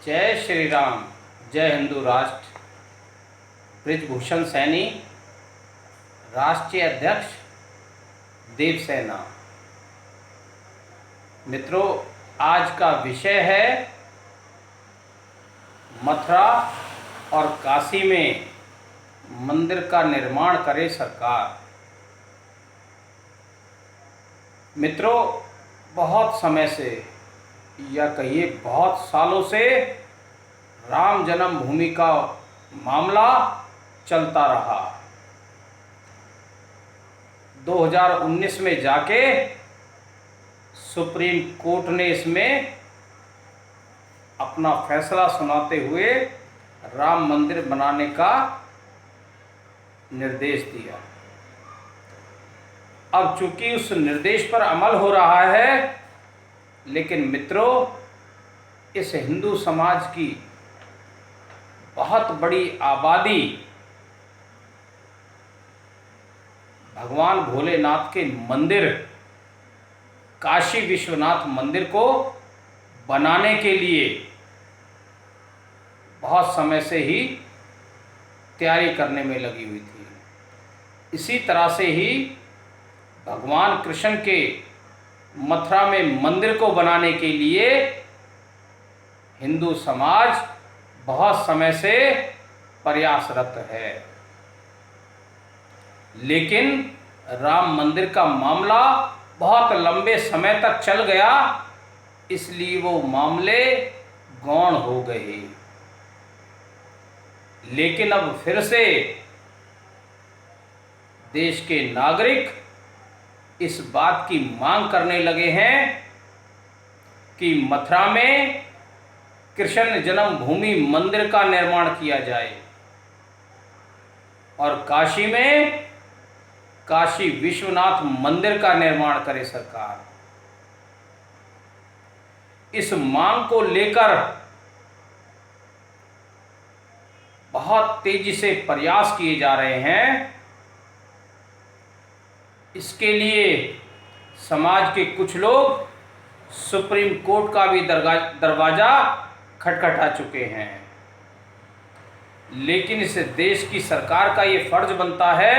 जय श्री राम। जय हिंदू राष्ट्र। ब्रिजभूषण सैनी, राष्ट्रीय अध्यक्ष देवसेना। मित्रों, आज का विषय है मथुरा और काशी में मंदिर का निर्माण करे सरकार। मित्रों, बहुत समय से या कहिए बहुत सालों से राम जन्मभूमि का मामला चलता रहा। 2019 में जाके सुप्रीम कोर्ट ने इसमें अपना फैसला सुनाते हुए राम मंदिर बनाने का निर्देश दिया। अब चूंकि उस निर्देश पर अमल हो रहा है, लेकिन मित्रों, इस हिंदू समाज की बहुत बड़ी आबादी भगवान भोलेनाथ के मंदिर काशी विश्वनाथ मंदिर को बनाने के लिए बहुत समय से ही तैयारी करने में लगी हुई थी। इसी तरह से ही भगवान कृष्ण के मथुरा में मंदिर को बनाने के लिए हिंदू समाज बहुत समय से प्रयासरत है, लेकिन राम मंदिर का मामला बहुत लंबे समय तक चल गया, इसलिए वो मामले गौण हो गए। लेकिन अब फिर से देश के नागरिक इस बात की मांग करने लगे हैं कि मथुरा में कृष्ण जन्मभूमि मंदिर का निर्माण किया जाए और काशी में काशी विश्वनाथ मंदिर का निर्माण करे सरकार। इस मांग को लेकर बहुत तेजी से प्रयास किए जा रहे हैं। इसके लिए समाज के कुछ लोग सुप्रीम कोर्ट का भी दरवाजा खटखटा चुके हैं, लेकिन इस देश की सरकार का ये फर्ज बनता है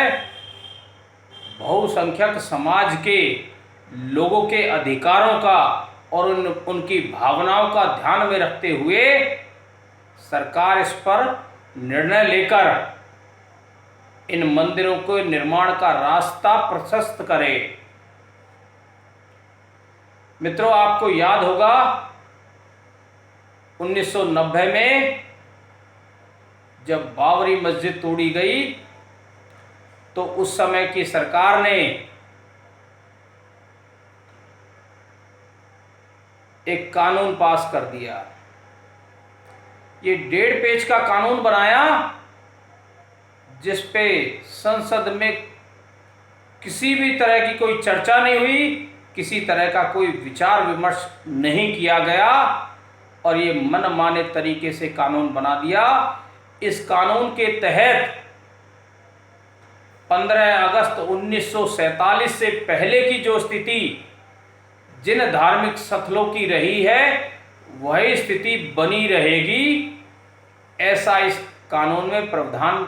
बहुसंख्यक समाज के लोगों के अधिकारों का और उनकी भावनाओं का ध्यान में रखते हुए सरकार इस पर निर्णय लेकर इन मंदिरों के निर्माण का रास्ता प्रशस्त करे। मित्रों, आपको याद होगा 1990 में जब बाबरी मस्जिद तोड़ी गई तो उस समय की सरकार ने एक कानून पास कर दिया। ये 1.5 पेज का कानून बनाया, जिस पे संसद में किसी भी तरह की कोई चर्चा नहीं हुई, किसी तरह का कोई विचार विमर्श नहीं किया गया और ये मनमाने तरीके से कानून बना दिया। इस कानून के तहत 15 अगस्त 1947 से पहले की जो स्थिति जिन धार्मिक स्थलों की रही है, वही स्थिति बनी रहेगी, ऐसा इस कानून में प्रावधान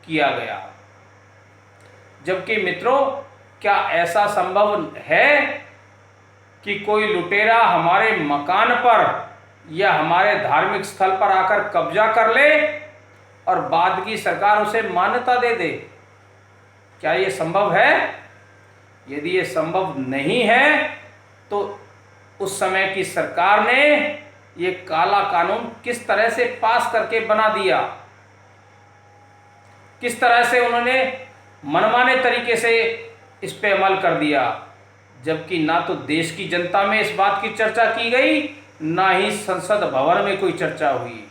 किया गया। जबकि मित्रों, क्या ऐसा संभव है कि कोई लुटेरा हमारे मकान पर या हमारे धार्मिक स्थल पर आकर कब्जा कर ले और बाद की सरकार उसे मान्यता दे दे? क्या ये संभव है? यदि ये संभव नहीं है तो उस समय की सरकार ने ये काला कानून किस तरह से पास करके बना दिया, किस तरह से उन्होंने मनमाने तरीके से इस पे अमल कर दिया, जबकि ना तो देश की जनता में इस बात की चर्चा की गई, ना ही संसद भवन में कोई चर्चा हुई।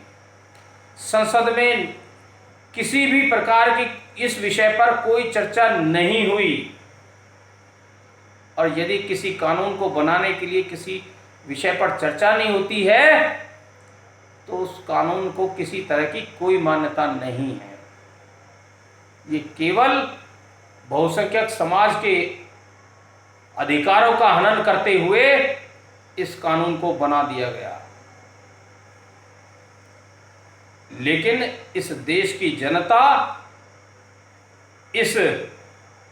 संसद में किसी भी प्रकार की इस विषय पर कोई चर्चा नहीं हुई। और यदि किसी कानून को बनाने के लिए किसी विषय पर चर्चा नहीं होती है तो उस कानून को किसी तरह की कोई मान्यता नहीं है। ये केवल बहुसंख्यक समाज के अधिकारों का हनन करते हुए इस कानून को बना दिया गया। लेकिन इस देश की जनता इस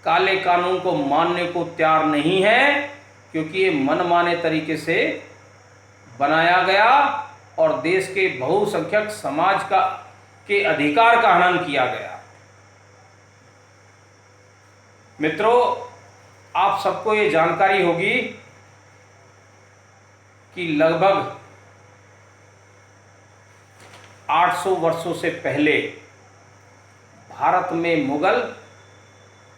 काले कानून को मानने को तैयार नहीं है, क्योंकि ये मनमाने तरीके से बनाया गया और देश के बहुसंख्यक समाज के अधिकार का हनन किया गया। मित्रों, आप सबको ये जानकारी होगी कि लगभग 800 वर्षों से पहले भारत में मुगल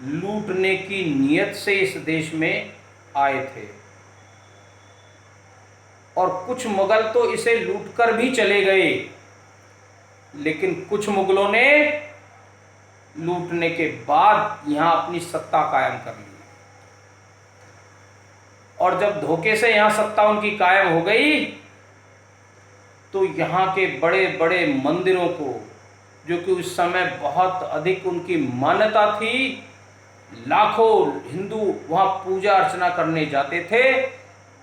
लूटने की नीयत से इस देश में आए थे और कुछ मुगल तो इसे लूटकर भी चले गए, लेकिन कुछ मुगलों ने लूटने के बाद यहां अपनी सत्ता कायम कर ली और जब धोखे से यहां सत्ता उनकी कायम हो गई तो यहाँ के बड़े बड़े मंदिरों को, जो कि उस समय बहुत अधिक उनकी मान्यता थी, लाखों हिंदू वहाँ पूजा अर्चना करने जाते थे,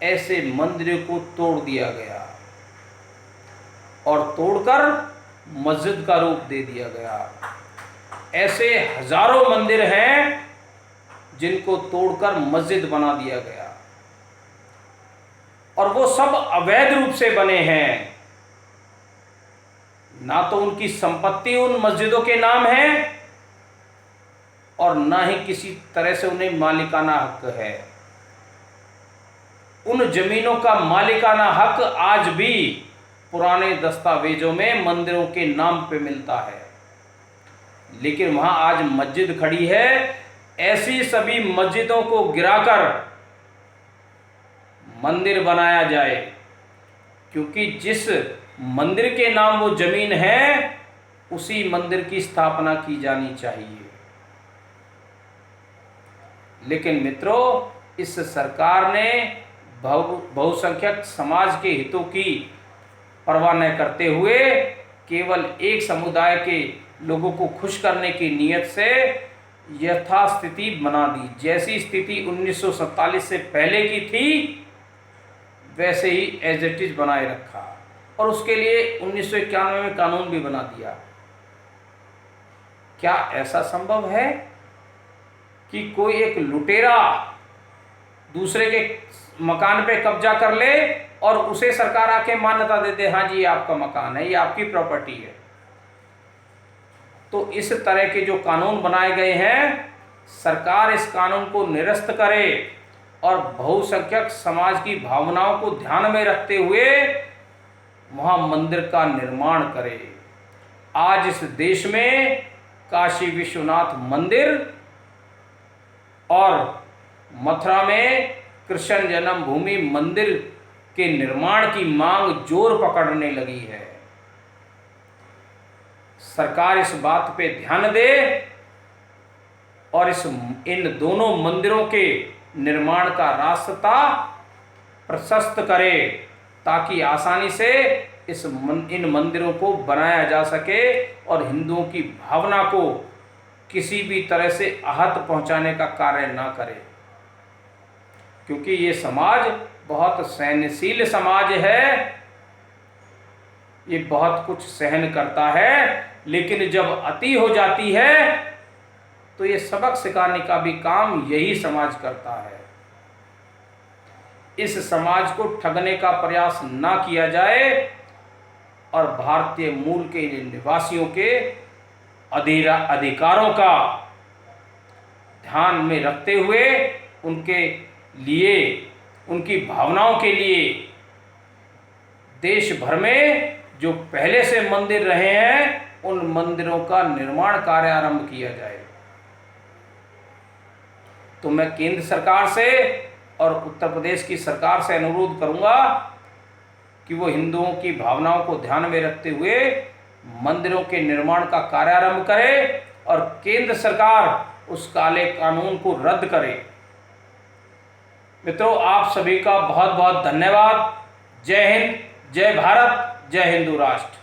ऐसे मंदिरों को तोड़ दिया गया और तोड़कर मस्जिद का रूप दे दिया गया। ऐसे हजारों मंदिर हैं जिनको तोड़कर मस्जिद बना दिया गया और वो सब अवैध रूप से बने हैं। ना तो उनकी संपत्ति उन मस्जिदों के नाम है और ना ही किसी तरह से उन्हें मालिकाना हक है। उन जमीनों का मालिकाना हक आज भी पुराने दस्तावेजों में मंदिरों के नाम पे मिलता है, लेकिन वहां आज मस्जिद खड़ी है। ऐसी सभी मस्जिदों को गिराकर मंदिर बनाया जाए, क्योंकि जिस मंदिर के नाम वो जमीन है उसी मंदिर की स्थापना की जानी चाहिए। लेकिन मित्रों, इस सरकार ने बहुसंख्यक समाज के हितों की परवाह न करते हुए केवल एक समुदाय के लोगों को खुश करने की नीयत से यथास्थिति बना दी। जैसी स्थिति 1947 से पहले की थी वैसे ही एज इट इज बनाए रखा और उसके लिए 1991 में कानून भी बना दिया। क्या ऐसा संभव है कि कोई एक लुटेरा दूसरे के मकान पे कब्जा कर ले और उसे सरकार आके मान्यता दे दे, हाँ जी ये आपका मकान है, ये आपकी प्रॉपर्टी है? तो इस तरह के जो कानून बनाए गए हैं, सरकार इस कानून को निरस्त करे और बहुसंख्यक समाज की भावनाओं को ध्यान में रखते हुए वहाँ मंदिर का निर्माण करे। आज इस देश में काशी विश्वनाथ मंदिर और मथुरा में कृष्ण जन्मभूमि मंदिर के निर्माण की मांग जोर पकड़ने लगी है। सरकार इस बात पे ध्यान दे और इन दोनों मंदिरों के निर्माण का रास्ता प्रशस्त करे, ताकि आसानी से इन मंदिरों को बनाया जा सके और हिंदुओं की भावना को किसी भी तरह से आहत पहुंचाने का कार्य ना करे। क्योंकि ये समाज बहुत सहनशील समाज है, ये बहुत कुछ सहन करता है, लेकिन जब अति हो जाती है तो ये सबक सिखाने का भी काम यही समाज करता है। इस समाज को ठगने का प्रयास ना किया जाए और भारतीय मूल के निवासियों के अधिकारों का ध्यान में रखते हुए उनके लिए, उनकी भावनाओं के लिए देश भर में जो पहले से मंदिर रहे हैं उन मंदिरों का निर्माण कार्य आरंभ किया जाए। तो मैं केंद्र सरकार से और उत्तर प्रदेश की सरकार से अनुरोध करूंगा कि वो हिंदुओं की भावनाओं को ध्यान में रखते हुए मंदिरों के निर्माण का कार्य आरंभ करे और केंद्र सरकार उस काले कानून को रद्द करे। मित्रों, आप सभी का बहुत बहुत धन्यवाद। जय हिंद, जय भारत, जय हिंदू राष्ट्र।